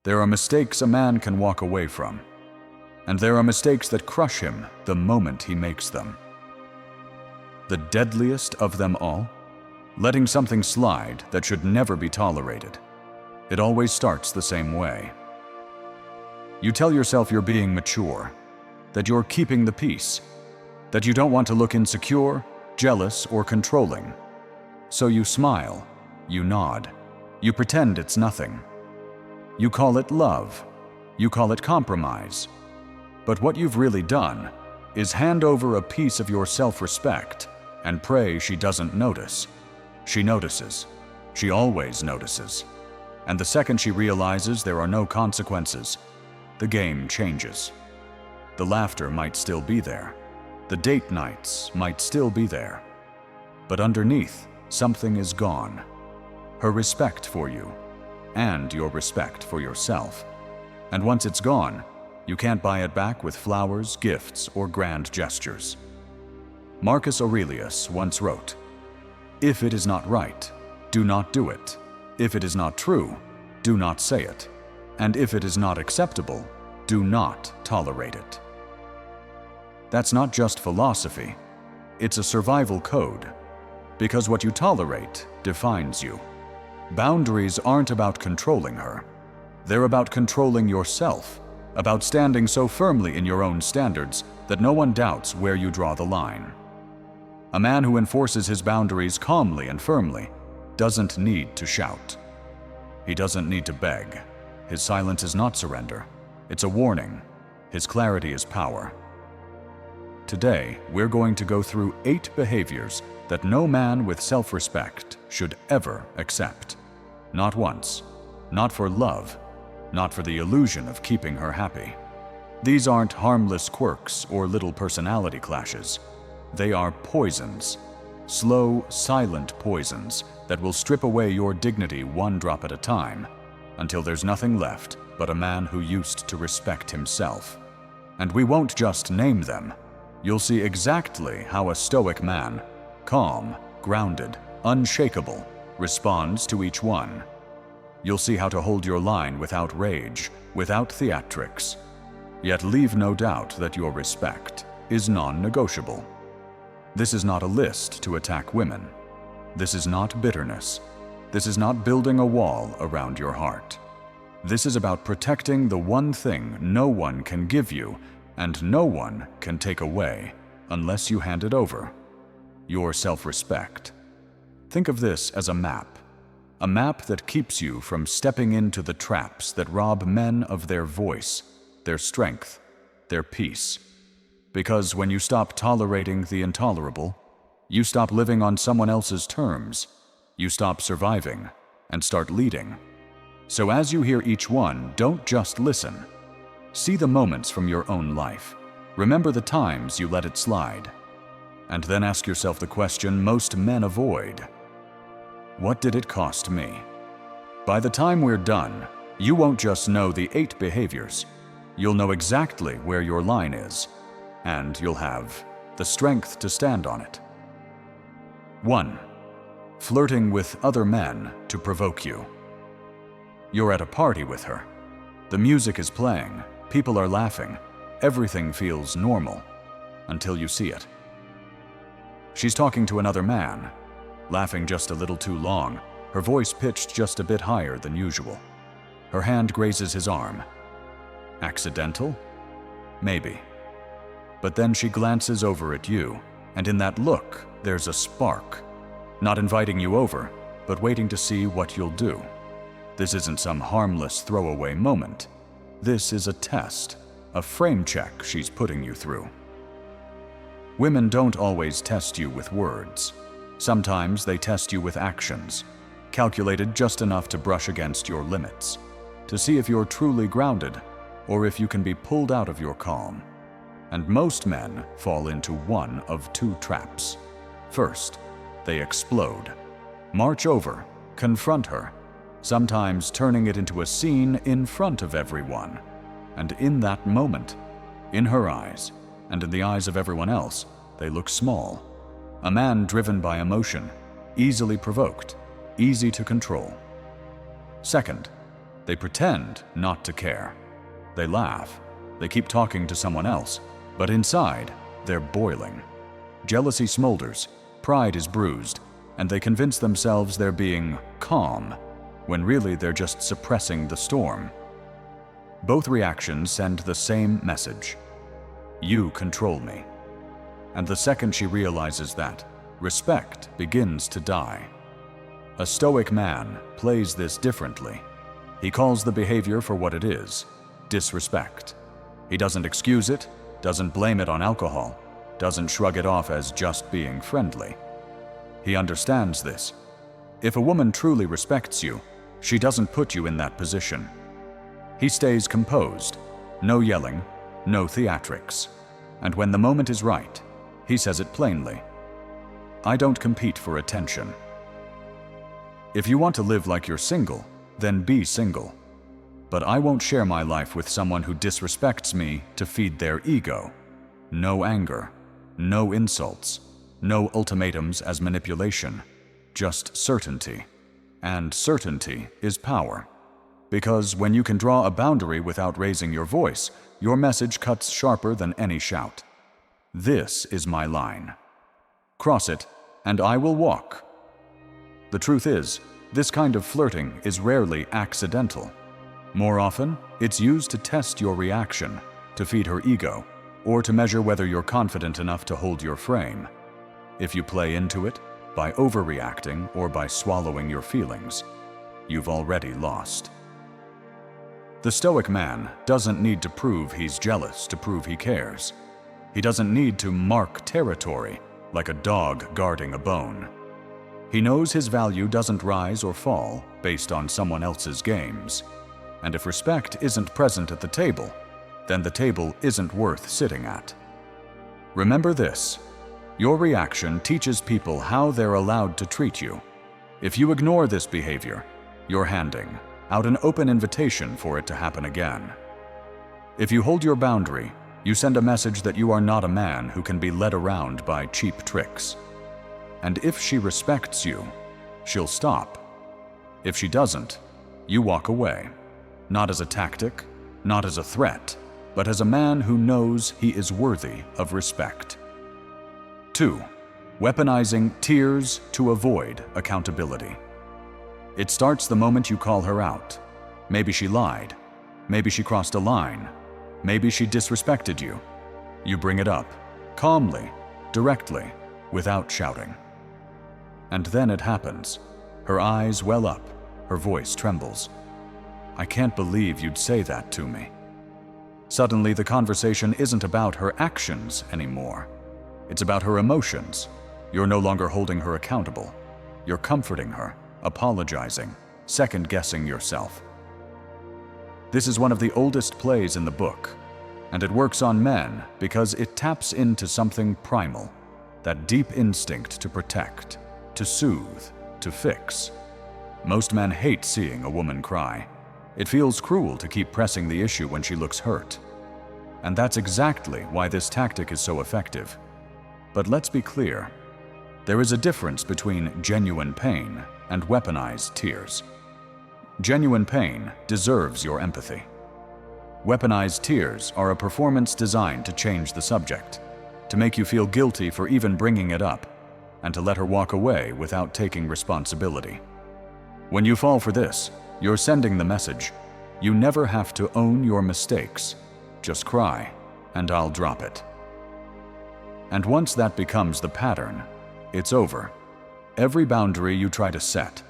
There are mistakes a man can walk away from, and there are mistakes that crush him the moment he makes them. The deadliest of them all? Letting something slide that should never be tolerated. It always starts the same way. You tell yourself you're being mature, that you're keeping the peace, that you don't want to look insecure, jealous, or controlling. So you smile, you nod, you pretend it's nothing. You call it love, you call it compromise. But what you've really done is hand over a piece of your self-respect and pray she doesn't notice. She notices. She always notices. And the second she realizes there are no consequences, the game changes. The laughter might still be there. The date nights might still be there. But underneath, something is gone. Her respect for you, and your respect for yourself. And once it's gone, you can't buy it back with flowers, gifts, or grand gestures. Marcus Aurelius once wrote, "If it is not right, do not do it. If it is not true, do not say it. And if it is not acceptable, do not tolerate it." That's not just philosophy, it's a survival code. Because what you tolerate defines you. Boundaries aren't about controlling her. They're about controlling yourself, about standing so firmly in your own standards that no one doubts where you draw the line. A man who enforces his boundaries calmly and firmly doesn't need to shout. He doesn't need to beg. His silence is not surrender. It's a warning. His clarity is power. Today, we're going to go through 8 behaviors that no man with self-respect should ever accept. Not once, not for love, not for the illusion of keeping her happy. These aren't harmless quirks or little personality clashes. They are poisons, slow, silent poisons that will strip away your dignity one drop at a time, until there's nothing left but a man who used to respect himself. And we won't just name them. You'll see exactly how a Stoic man, calm, grounded, unshakable, responds to each one. You'll see how to hold your line without rage, without theatrics, yet leave no doubt that your respect is non-negotiable. This is not a list to attack women. This is not bitterness. This is not building a wall around your heart. This is about protecting the one thing no one can give you and no one can take away unless you hand it over: your self-respect. Think of this as a map that keeps you from stepping into the traps that rob men of their voice, their strength, their peace. Because when you stop tolerating the intolerable, you stop living on someone else's terms, you stop surviving and start leading. So as you hear each one, don't just listen. See the moments from your own life. Remember the times you let it slide. And then ask yourself the question most men avoid. What did it cost me? By the time we're done, you won't just know the 8 behaviors. You'll know exactly where your line is, and you'll have the strength to stand on it. 1. Flirting with other men to provoke you. You're at a party with her. The music is playing, people are laughing, everything feels normal, until you see it. She's talking to another man, laughing just a little too long, her voice pitched just a bit higher than usual. Her hand grazes his arm. Accidental? Maybe. But then she glances over at you, and in that look, there's a spark. Not inviting you over, but waiting to see what you'll do. This isn't some harmless throwaway moment. This is a test, a frame check she's putting you through. Women don't always test you with words. Sometimes they test you with actions, calculated just enough to brush against your limits, to see if you're truly grounded or if you can be pulled out of your calm. And most men fall into one of 2 traps. First, they explode. March over, confront her, sometimes turning it into a scene in front of everyone. And in that moment, in her eyes, and in the eyes of everyone else, they look small. A man driven by emotion, easily provoked, easy to control. Second, They pretend not to care. They laugh. They keep talking to someone else. But inside, they're boiling. Jealousy smolders, pride is bruised, and they convince themselves they're being calm, when really they're just suppressing the storm. Both reactions send the same message. You control me. And the second she realizes that, respect begins to die. A Stoic man plays this differently. He calls the behavior for what it is, disrespect. He doesn't excuse it, doesn't blame it on alcohol, doesn't shrug it off as just being friendly. He understands this. If a woman truly respects you, she doesn't put you in that position. He stays composed, no yelling, no theatrics. And when the moment is right, he says it plainly. I don't compete for attention. If you want to live like you're single, then be single. But I won't share my life with someone who disrespects me to feed their ego. No anger, no insults, no ultimatums as manipulation, just certainty. And certainty is power. Because when you can draw a boundary without raising your voice, your message cuts sharper than any shout. This is my line. Cross it, and I will walk. The truth is, this kind of flirting is rarely accidental. More often, it's used to test your reaction, to feed her ego, or to measure whether you're confident enough to hold your frame. If you play into it, by overreacting or by swallowing your feelings, you've already lost. The Stoic man doesn't need to prove he's jealous to prove he cares. He doesn't need to mark territory like a dog guarding a bone. He knows his value doesn't rise or fall based on someone else's games. And if respect isn't present at the table, then the table isn't worth sitting at. Remember this: your reaction teaches people how they're allowed to treat you. If you ignore this behavior, you're handing out an open invitation for it to happen again. If you hold your boundary, you send a message that you are not a man who can be led around by cheap tricks. And if she respects you, she'll stop. If she doesn't, you walk away. Not as a tactic, not as a threat, but as a man who knows he is worthy of respect. 2. Weaponizing tears to avoid accountability. It starts the moment you call her out. Maybe she lied. Maybe she crossed a line. Maybe she disrespected you. You bring it up, calmly, directly, without shouting. And then it happens. Her eyes well up, her voice trembles. I can't believe you'd say that to me. Suddenly, the conversation isn't about her actions anymore. It's about her emotions. You're no longer holding her accountable. You're comforting her, apologizing, second-guessing yourself. This is one of the oldest plays in the book, and it works on men because it taps into something primal, that deep instinct to protect, to soothe, to fix. Most men hate seeing a woman cry. It feels cruel to keep pressing the issue when she looks hurt. And that's exactly why this tactic is so effective. But let's be clear. There is a difference between genuine pain and weaponized tears. Genuine pain deserves your empathy. Weaponized tears are a performance designed to change the subject, to make you feel guilty for even bringing it up, and to let her walk away without taking responsibility. When you fall for this, you're sending the message: you never have to own your mistakes. Just cry, and I'll drop it. And once that becomes the pattern, it's over. Every boundary you try to set,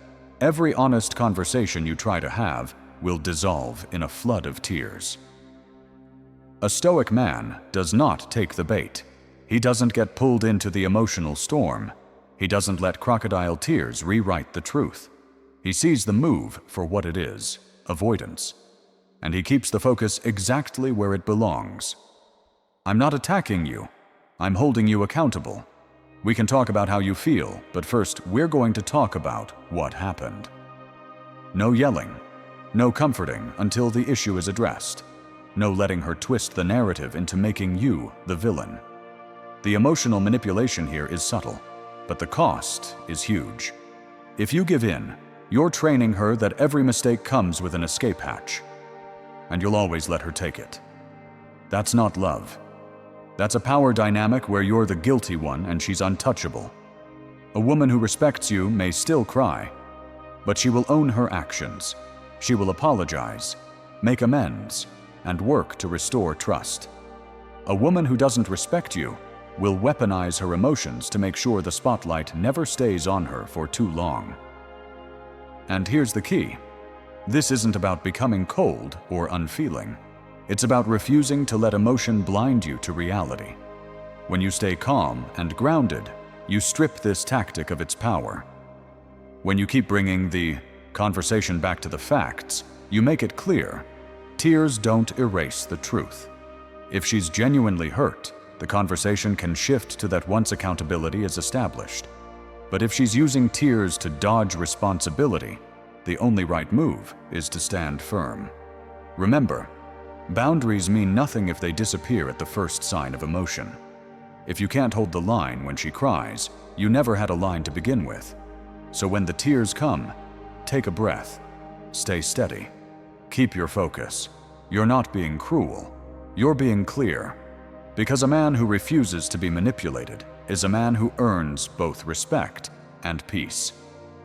every honest conversation you try to have, will dissolve in a flood of tears. A Stoic man does not take the bait. He doesn't get pulled into the emotional storm. He doesn't let crocodile tears rewrite the truth. He sees the move for what it is, avoidance. And he keeps the focus exactly where it belongs. I'm not attacking you. I'm holding you accountable. We can talk about how you feel, but first we're going to talk about what happened. No yelling. No comforting until the issue is addressed. No letting her twist the narrative into making you the villain. The emotional manipulation here is subtle, but the cost is huge. If you give in, You're training her that every mistake comes with an escape hatch, and you'll always let her take it. That's not love. That's a power dynamic where you're the guilty one and she's untouchable. A woman who respects you may still cry, but she will own her actions. She will apologize, make amends, and work to restore trust. A woman who doesn't respect you will weaponize her emotions to make sure the spotlight never stays on her for too long. And here's the key. This isn't about becoming cold or unfeeling. It's about refusing to let emotion blind you to reality. When you stay calm and grounded, you strip this tactic of its power. When you keep bringing the conversation back to the facts, you make it clear. Tears don't erase the truth. If she's genuinely hurt, the conversation can shift to that once accountability is established. But if she's using tears to dodge responsibility, the only right move is to stand firm. Remember, boundaries mean nothing if they disappear at the first sign of emotion. If you can't hold the line when she cries, you never had a line to begin with. So when the tears come, take a breath. Stay steady. Keep your focus. You're not being cruel. You're being clear. Because a man who refuses to be manipulated is a man who earns both respect and peace.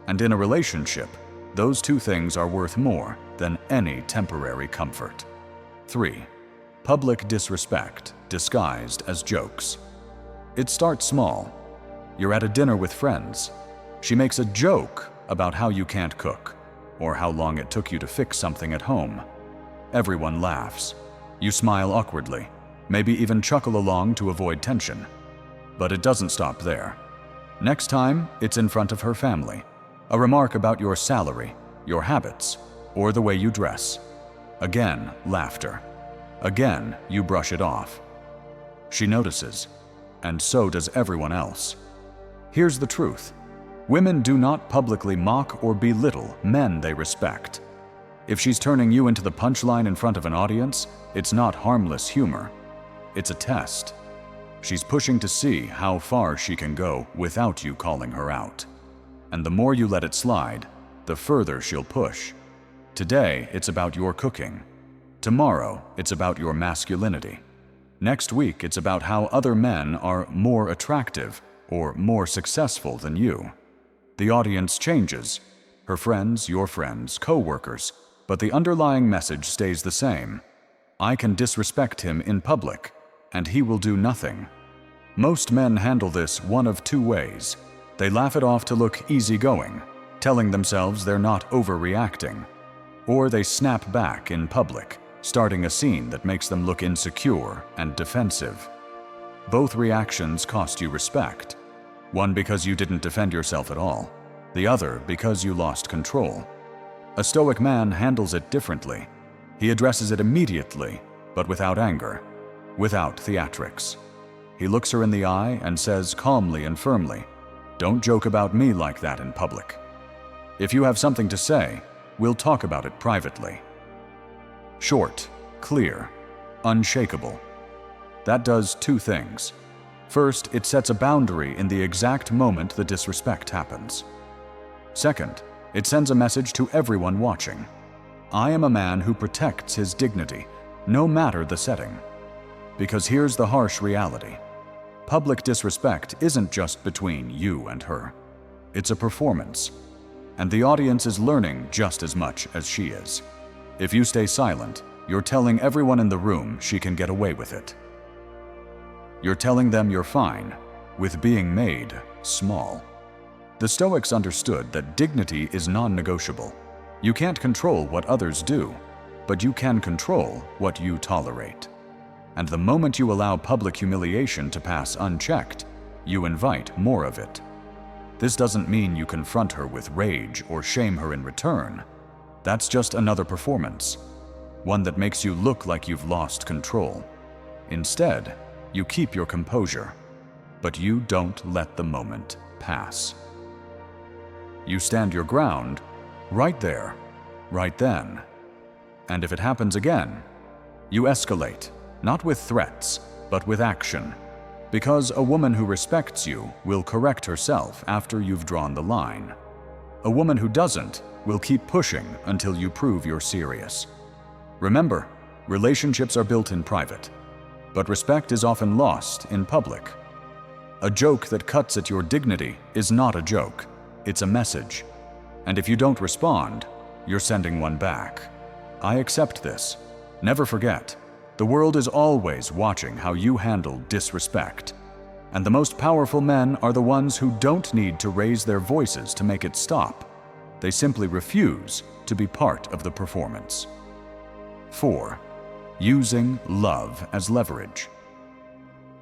And in a relationship, those two things are worth more than any temporary comfort. 3. Public disrespect disguised as jokes. It starts small. You're at a dinner with friends. She makes a joke about how you can't cook, or how long it took you to fix something at home. Everyone laughs. You smile awkwardly, maybe even chuckle along to avoid tension. But it doesn't stop there. Next time, it's in front of her family. A remark about your salary, your habits, or the way you dress. Again, laughter. Again, you brush it off. She notices, and so does everyone else. Here's the truth. Women do not publicly mock or belittle men they respect. If she's turning you into the punchline in front of an audience, it's not harmless humor. It's a test. She's pushing to see how far she can go without you calling her out. And the more you let it slide, the further she'll push. Today, it's about your cooking. Tomorrow, it's about your masculinity. Next week, it's about how other men are more attractive or more successful than you. The audience changes. Her friends, your friends, co-workers, but the underlying message stays the same. I can disrespect him in public, and he will do nothing. Most men handle this one of two ways. They laugh it off to look easygoing, telling themselves they're not overreacting. Or they snap back in public, starting a scene that makes them look insecure and defensive. Both reactions cost you respect. One because you didn't defend yourself at all, the other because you lost control. A Stoic man handles it differently. He addresses it immediately, but without anger, without theatrics. He looks her in the eye and says calmly and firmly, "Don't joke about me like that in public. If you have something to say, we'll talk about it privately." Short, clear, unshakable. That does two things. First, it sets a boundary in the exact moment the disrespect happens. Second, it sends a message to everyone watching. I am a man who protects his dignity, no matter the setting. Because here's the harsh reality. Public disrespect isn't just between you and her. It's a performance. And the audience is learning just as much as she is. If you stay silent, you're telling everyone in the room she can get away with it. You're telling them you're fine with being made small. The Stoics understood that dignity is non-negotiable. You can't control what others do, but you can control what you tolerate. And the moment you allow public humiliation to pass unchecked, you invite more of it. This doesn't mean you confront her with rage or shame her in return. That's just another performance, one that makes you look like you've lost control. Instead, you keep your composure, but you don't let the moment pass. You stand your ground right there, right then. And if it happens again, you escalate, not with threats, but with action. Because a woman who respects you will correct herself after you've drawn the line. A woman who doesn't will keep pushing until you prove you're serious. Remember, relationships are built in private, but respect is often lost in public. A joke that cuts at your dignity is not a joke, it's a message. And if you don't respond, you're sending one back. I accept this. Never forget, the world is always watching how you handle disrespect. And the most powerful men are the ones who don't need to raise their voices to make it stop. They simply refuse to be part of the performance. 4. Using love as leverage.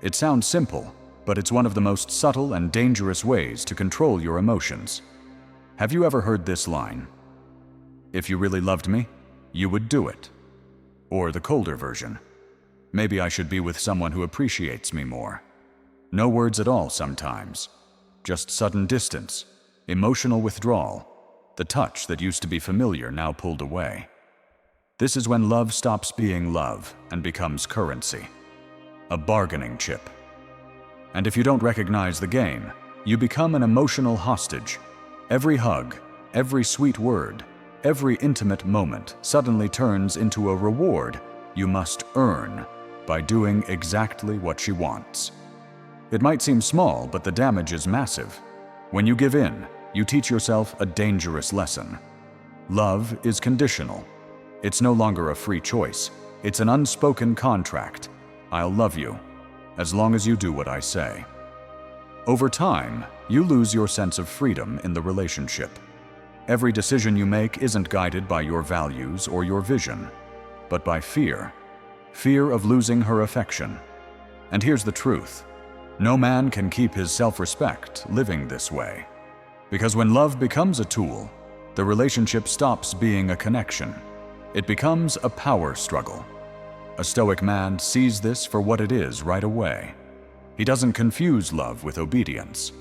It sounds simple, but it's one of the most subtle and dangerous ways to control your emotions. Have you ever heard this line? If you really loved me, you would do it. Or the colder version. Maybe I should be with someone who appreciates me more. No words at all sometimes. Just sudden distance, emotional withdrawal, the touch that used to be familiar now pulled away. This is when love stops being love and becomes currency. A bargaining chip. And if you don't recognize the game, you become an emotional hostage. Every hug, every sweet word, every intimate moment suddenly turns into a reward you must earn by doing exactly what she wants. It might seem small, but the damage is massive. When you give in, you teach yourself a dangerous lesson. Love is conditional. It's no longer a free choice. It's an unspoken contract. I'll love you, as long as you do what I say. Over time, you lose your sense of freedom in the relationship. Every decision you make isn't guided by your values or your vision, but by fear. Fear of losing her affection. And here's the truth. No man can keep his self-respect living this way. Because when love becomes a tool, the relationship stops being a connection. It becomes a power struggle. A Stoic man sees this for what it is right away. He doesn't confuse love with obedience.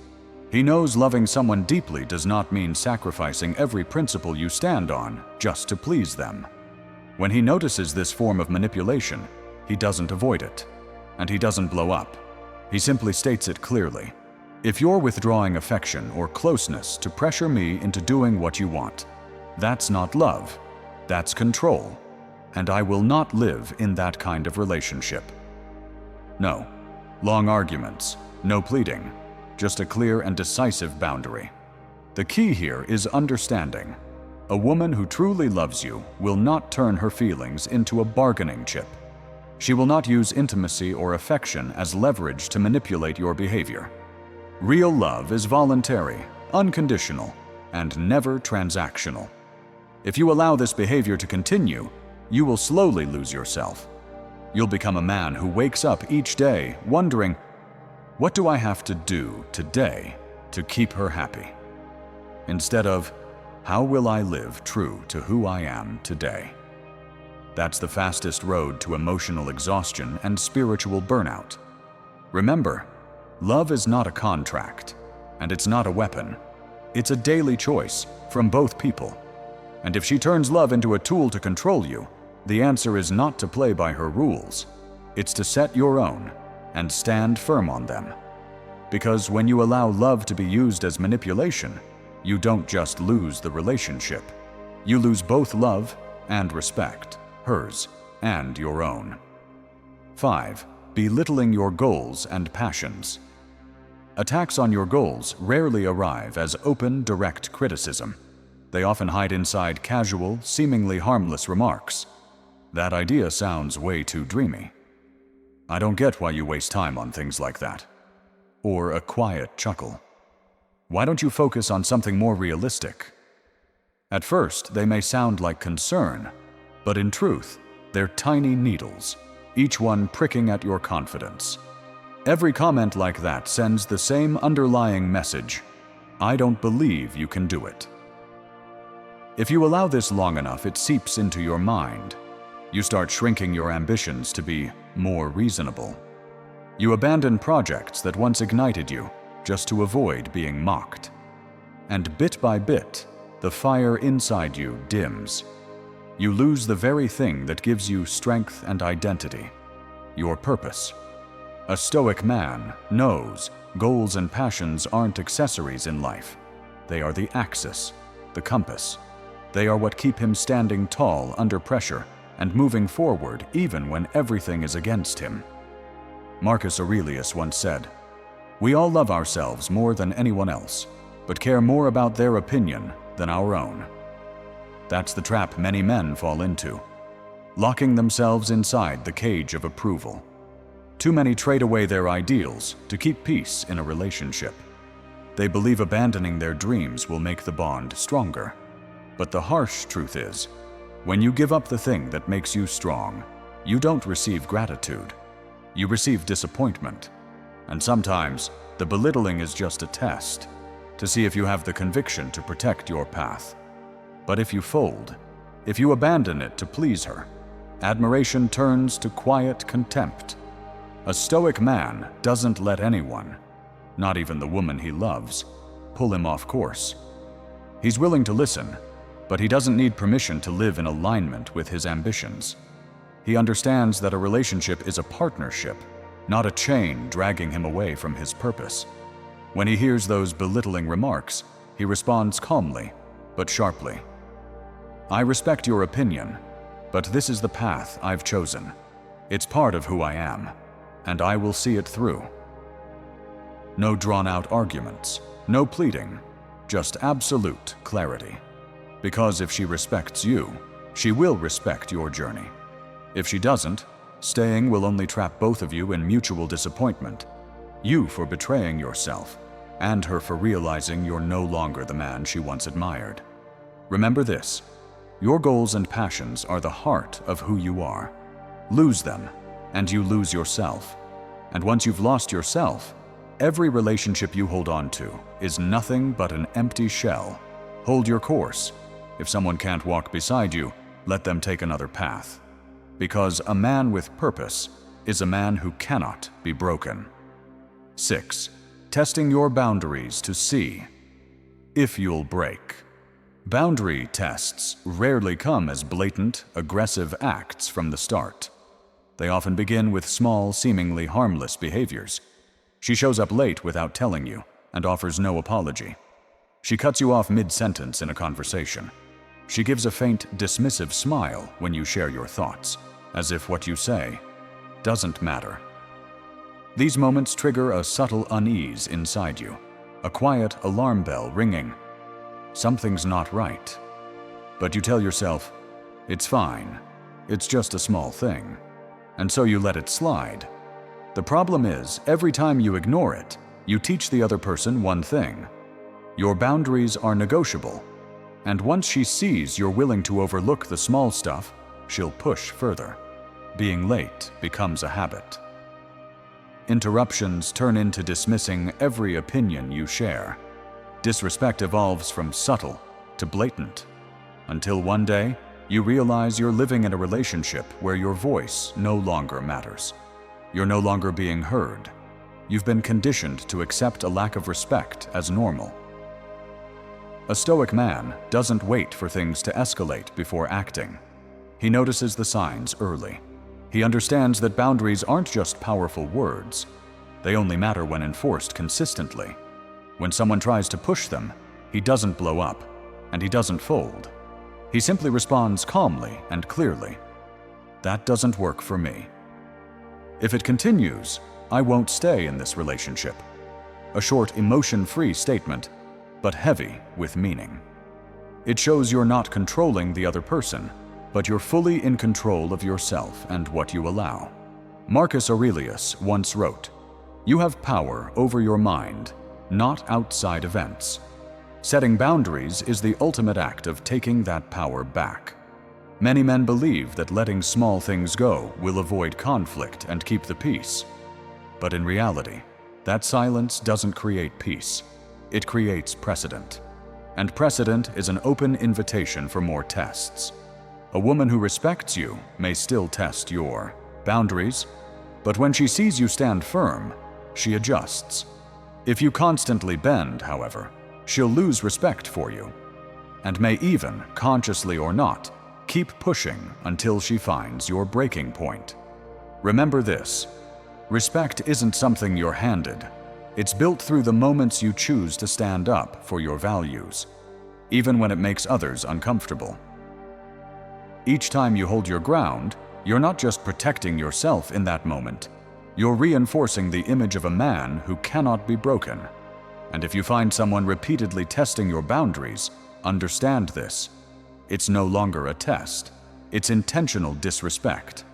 He knows loving someone deeply does not mean sacrificing every principle you stand on just to please them. When he notices this form of manipulation, he doesn't avoid it, and he doesn't blow up. He simply states it clearly. If you're withdrawing affection or closeness to pressure me into doing what you want, that's not love, that's control, and I will not live in that kind of relationship. No, long arguments, no pleading, just a clear and decisive boundary. The key here is understanding. A woman who truly loves you will not turn her feelings into a bargaining chip. She will not use intimacy or affection as leverage to manipulate your behavior. Real love is voluntary, unconditional, and never transactional. If you allow this behavior to continue, you will slowly lose yourself. You'll become a man who wakes up each day wondering, what do I have to do today to keep her happy? Instead of, how will I live true to who I am today? That's the fastest road to emotional exhaustion and spiritual burnout. Remember, love is not a contract, and it's not a weapon. It's a daily choice from both people. And if she turns love into a tool to control you, the answer is not to play by her rules. It's to set your own and stand firm on them. Because when you allow love to be used as manipulation, you don't just lose the relationship. You lose both love and respect, hers and your own. 5. Belittling your goals and passions. Attacks on your goals rarely arrive as open, direct criticism. They often hide inside casual, seemingly harmless remarks. That idea sounds way too dreamy. I don't get why you waste time on things like that. Or a quiet chuckle. Why don't you focus on something more realistic? At first, they may sound like concern, but in truth, they're tiny needles, each one pricking at your confidence. Every comment like that sends the same underlying message: I don't believe you can do it. If you allow this long enough, it seeps into your mind. You start shrinking your ambitions to be more reasonable. You abandon projects that once ignited you just to avoid being mocked. And bit by bit, the fire inside you dims. You lose the very thing that gives you strength and identity, your purpose. A Stoic man knows goals and passions aren't accessories in life. They are the axis, the compass. They are what keep him standing tall under pressure and moving forward even when everything is against him. Marcus Aurelius once said, "We all love ourselves more than anyone else, but care more about their opinion than our own." That's the trap many men fall into, locking themselves inside the cage of approval. Too many trade away their ideals to keep peace in a relationship. They believe abandoning their dreams will make the bond stronger. But the harsh truth is, when you give up the thing that makes you strong, you don't receive gratitude. You receive disappointment. And sometimes, the belittling is just a test to see if you have the conviction to protect your path. But if you fold, if you abandon it to please her, admiration turns to quiet contempt. A Stoic man doesn't let anyone, not even the woman he loves, pull him off course. He's willing to listen, but he doesn't need permission to live in alignment with his ambitions. He understands that a relationship is a partnership, not a chain dragging him away from his purpose. When he hears those belittling remarks, he responds calmly, but sharply. "I respect your opinion, but this is the path I've chosen. It's part of who I am, and I will see it through." No drawn-out arguments, no pleading, just absolute clarity. Because if she respects you, she will respect your journey. If she doesn't, staying will only trap both of you in mutual disappointment. You for betraying yourself, and her for realizing you're no longer the man she once admired. Remember this: your goals and passions are the heart of who you are. Lose them, and you lose yourself. And once you've lost yourself, every relationship you hold on to is nothing but an empty shell. Hold your course. If someone can't walk beside you, let them take another path. Because a man with purpose is a man who cannot be broken. 6. Testing your boundaries to see if you'll break. Boundary tests rarely come as blatant, aggressive acts from the start. They often begin with small, seemingly harmless behaviors. She shows up late without telling you and offers no apology. She cuts you off mid-sentence in a conversation. She gives a faint, dismissive smile when you share your thoughts, as if what you say doesn't matter. These moments trigger a subtle unease inside you, a quiet alarm bell ringing. Something's not right. But you tell yourself, it's fine, it's just a small thing. And so you let it slide. The problem is, every time you ignore it, you teach the other person one thing: your boundaries are negotiable. And once she sees you're willing to overlook the small stuff, she'll push further. Being late becomes a habit. Interruptions turn into dismissing every opinion you share. Disrespect evolves from subtle to blatant, until one day you realize you're living in a relationship where your voice no longer matters. You're no longer being heard. You've been conditioned to accept a lack of respect as normal. A Stoic man doesn't wait for things to escalate before acting. He notices the signs early. He understands that boundaries aren't just powerful words. They only matter when enforced consistently. When someone tries to push them, he doesn't blow up, and he doesn't fold. He simply responds calmly and clearly. That doesn't work for me. If it continues, I won't stay in this relationship. A short, emotion-free statement, but heavy with meaning. It shows you're not controlling the other person, but you're fully in control of yourself and what you allow. Marcus Aurelius once wrote, "You have power over your mind, not outside events." Setting boundaries is the ultimate act of taking that power back. Many men believe that letting small things go will avoid conflict and keep the peace. But in reality, that silence doesn't create peace. It creates precedent. And precedent is an open invitation for more tests. A woman who respects you may still test your boundaries, but when she sees you stand firm, she adjusts. If you constantly bend, however, she'll lose respect for you, and may even, consciously or not, keep pushing until she finds your breaking point. Remember this: respect isn't something you're handed. It's built through the moments you choose to stand up for your values. even when it makes others uncomfortable. Each time you hold your ground, you're not just protecting yourself in that moment, you're reinforcing the image of a man who cannot be broken. And if you find someone repeatedly testing your boundaries, understand this. It's no longer a test. It's intentional disrespect.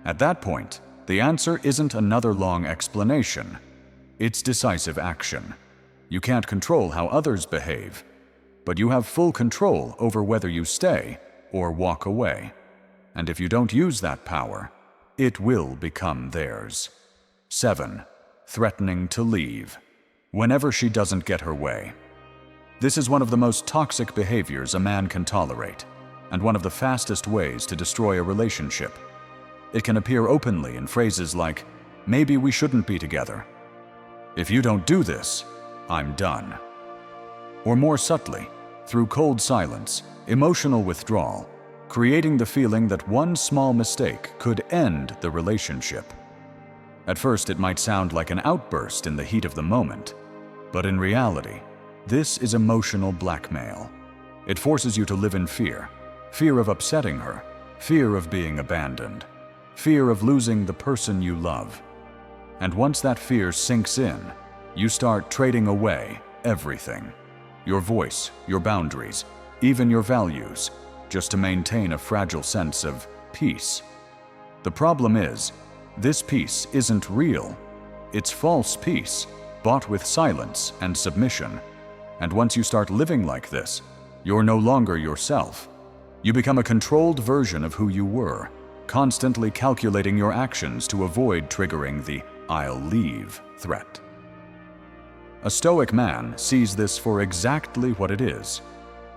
At that point, the answer isn't another long explanation. It's decisive action. You can't control how others behave, but you have full control over whether you stay or walk away. And if you don't use that power, it will become theirs. 7. Threatening to leave. Whenever she doesn't get her way. This is one of the most toxic behaviors a man can tolerate, and one of the fastest ways to destroy a relationship. It can appear openly in phrases like, "Maybe we shouldn't be together." "If you don't do this, I'm done." Or more subtly, through cold silence, emotional withdrawal, creating the feeling that one small mistake could end the relationship. At first, it might sound like an outburst in the heat of the moment, but in reality, this is emotional blackmail. It forces you to live in fear of upsetting her, fear of being abandoned, fear of losing the person you love. And once that fear sinks in, you start trading away everything. Your voice, your boundaries, even your values, just to maintain a fragile sense of peace. The problem is, this peace isn't real. It's false peace, bought with silence and submission. And once you start living like this, you're no longer yourself. You become a controlled version of who you were, constantly calculating your actions to avoid triggering the "I'll leave" threat. A Stoic man sees this for exactly what it is.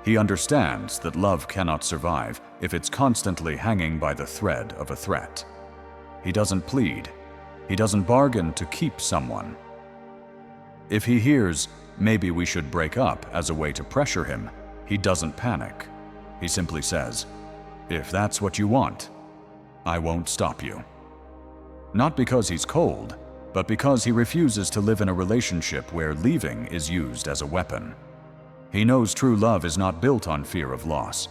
He understands that love cannot survive if it's constantly hanging by the thread of a threat. He doesn't plead. He doesn't bargain to keep someone. If he hears, "Maybe we should break up," as a way to pressure him, he doesn't panic. He simply says, "If that's what you want, I won't stop you." Not because he's cold, but because he refuses to live in a relationship where leaving is used as a weapon. He knows true love is not built on fear of loss.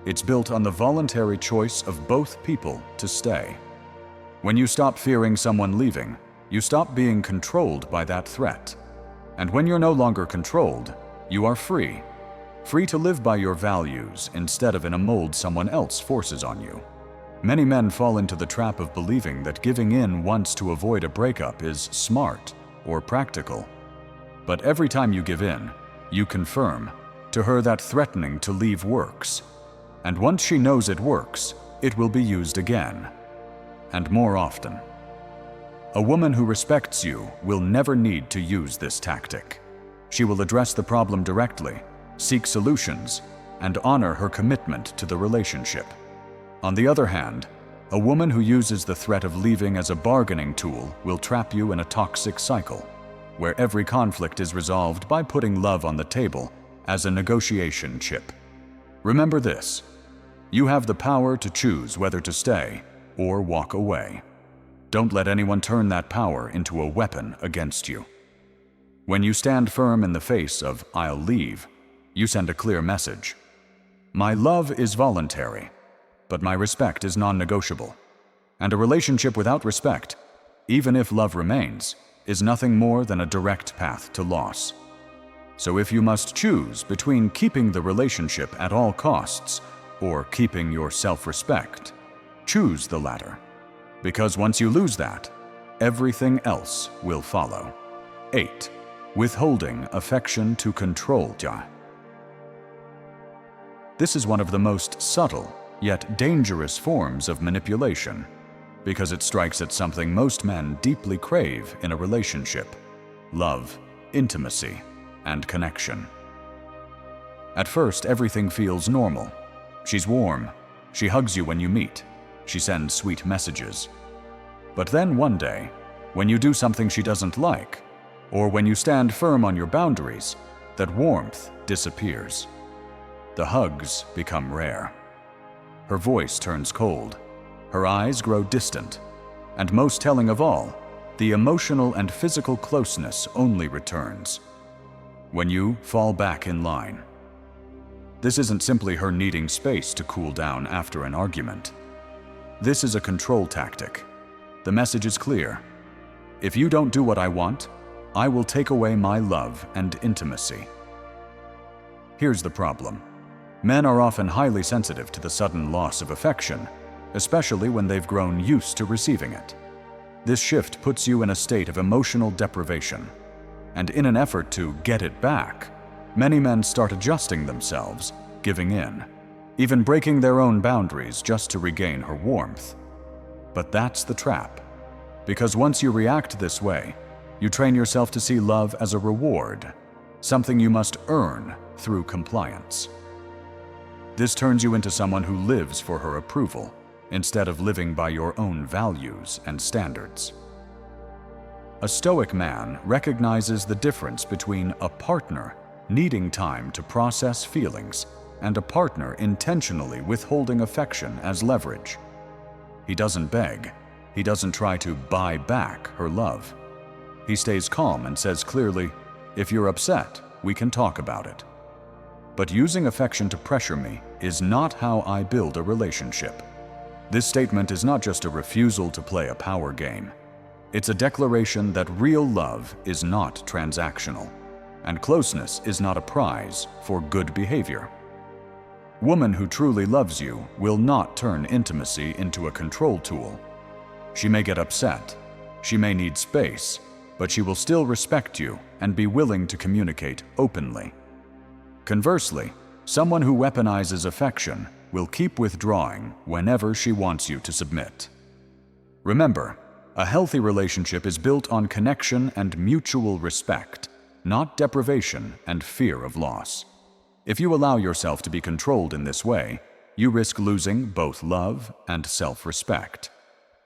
It's built on the voluntary choice of both people to stay. When you stop fearing someone leaving, you stop being controlled by that threat. And when you're no longer controlled, you are free. Free to live by your values instead of in a mold someone else forces on you. Many men fall into the trap of believing that giving in once to avoid a breakup is smart or practical. But every time you give in, you confirm to her that threatening to leave works. And once she knows it works, it will be used again, and more often. A woman who respects you will never need to use this tactic. She will address the problem directly, seek solutions, and honor her commitment to the relationship. On the other hand, a woman who uses the threat of leaving as a bargaining tool will trap you in a toxic cycle, where every conflict is resolved by putting love on the table as a negotiation chip. Remember this: you have the power to choose whether to stay or walk away. Don't let anyone turn that power into a weapon against you. When you stand firm in the face of "I'll leave," you send a clear message. My love is voluntary, but my respect is non-negotiable. And a relationship without respect, even if love remains, is nothing more than a direct path to loss. So if you must choose between keeping the relationship at all costs or keeping your self-respect, choose the latter. Because once you lose that, everything else will follow. 8. Withholding affection to control ya. This is one of the most subtle, yet dangerous forms of manipulation, because it strikes at something most men deeply crave in a relationship: love, intimacy, and connection. At first, everything feels normal. She's warm. She hugs you when you meet. She sends sweet messages. But then one day, when you do something she doesn't like, or when you stand firm on your boundaries, that warmth disappears. The hugs become rare. Her voice turns cold. Her eyes grow distant. And most telling of all, the emotional and physical closeness only returns when you fall back in line. This isn't simply her needing space to cool down after an argument. This is a control tactic. The message is clear. If you don't do what I want, I will take away my love and intimacy. Here's the problem. Men are often highly sensitive to the sudden loss of affection, especially when they've grown used to receiving it. This shift puts you in a state of emotional deprivation, and in an effort to get it back, many men start adjusting themselves, giving in, even breaking their own boundaries just to regain her warmth. But that's the trap, because once you react this way, you train yourself to see love as a reward, something you must earn through compliance. This turns you into someone who lives for her approval, instead of living by your own values and standards. A Stoic man recognizes the difference between a partner needing time to process feelings and a partner intentionally withholding affection as leverage. He doesn't beg. He doesn't try to buy back her love. He stays calm and says clearly, "If you're upset, we can talk about it. But using affection to pressure me is not how I build a relationship." This statement is not just a refusal to play a power game. It's a declaration that real love is not transactional, and closeness is not a prize for good behavior. Woman who truly loves you will not turn intimacy into a control tool. She may get upset, she may need space, but she will still respect you and be willing to communicate openly. Conversely, someone who weaponizes affection will keep withdrawing whenever she wants you to submit. Remember, a healthy relationship is built on connection and mutual respect, not deprivation and fear of loss. If you allow yourself to be controlled in this way, you risk losing both love and self-respect.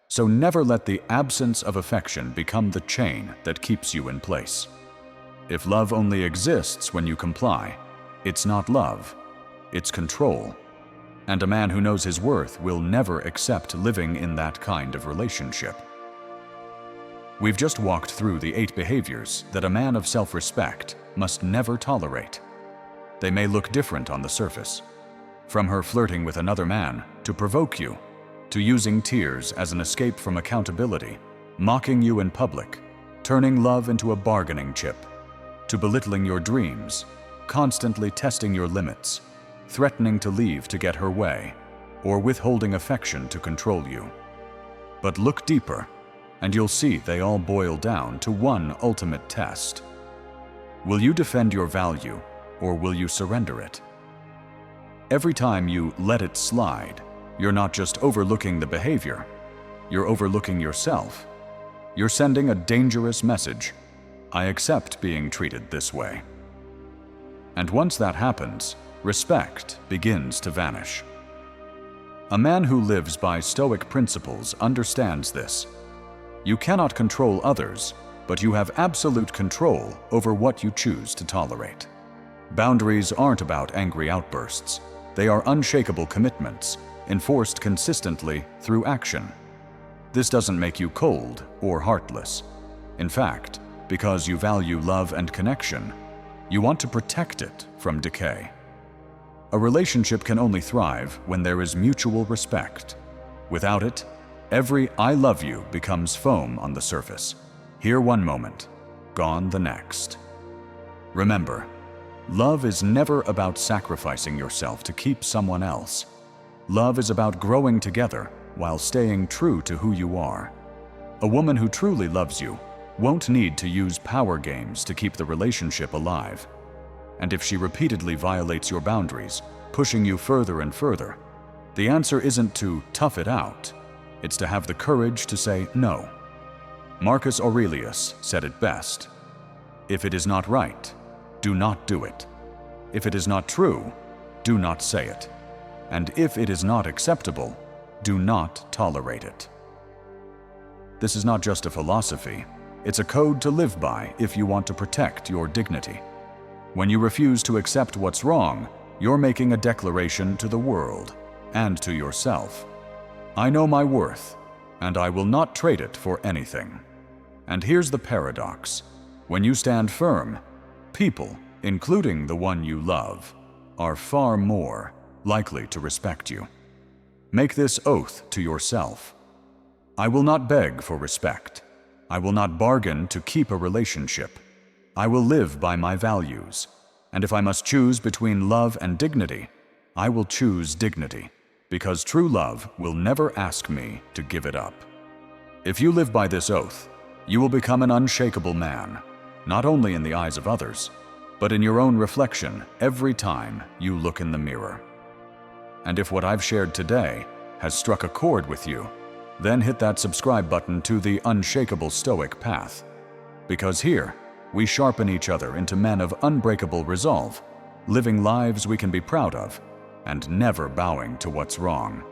So never let the absence of affection become the chain that keeps you in place. If love only exists when you comply, it's not love, it's control. And a man who knows his worth will never accept living in that kind of relationship. We've just walked through the 8 behaviors that a man of self-respect must never tolerate. They may look different on the surface, from her flirting with another man to provoke you, to using tears as an escape from accountability, mocking you in public, turning love into a bargaining chip, to belittling your dreams, constantly testing your limits, threatening to leave to get her way, or withholding affection to control you. But look deeper, and you'll see they all boil down to one ultimate test. Will you defend your value, or will you surrender it? Every time you let it slide, you're not just overlooking the behavior, you're overlooking yourself. You're sending a dangerous message. I accept being treated this way. And once that happens, respect begins to vanish. A man who lives by Stoic principles understands this. You cannot control others, but you have absolute control over what you choose to tolerate. Boundaries aren't about angry outbursts. They are unshakable commitments, enforced consistently through action. This doesn't make you cold or heartless. In fact, because you value love and connection, you want to protect it from decay. A relationship can only thrive when there is mutual respect. Without it, every "I love you" becomes foam on the surface. Here one moment, gone the next. Remember, love is never about sacrificing yourself to keep someone else. Love is about growing together while staying true to who you are. A woman who truly loves you won't need to use power games to keep the relationship alive. And if she repeatedly violates your boundaries, pushing you further and further, the answer isn't to tough it out. It's to have the courage to say no. Marcus Aurelius said it best. If it is not right, do not do it. If it is not true, do not say it. And if it is not acceptable, do not tolerate it. This is not just a philosophy, it's a code to live by if you want to protect your dignity. When you refuse to accept what's wrong, you're making a declaration to the world and to yourself. I know my worth, and I will not trade it for anything. And here's the paradox. When you stand firm, people, including the one you love, are far more likely to respect you. Make this oath to yourself. I will not beg for respect. I will not bargain to keep a relationship. I will live by my values. And if I must choose between love and dignity, I will choose dignity, because true love will never ask me to give it up. If you live by this oath, you will become an unshakable man, not only in the eyes of others, but in your own reflection every time you look in the mirror. And if what I've shared today has struck a chord with you, then hit that subscribe button to the Unshakable Stoic Path, because here we sharpen each other into men of unbreakable resolve, living lives we can be proud of, and never bowing to what's wrong.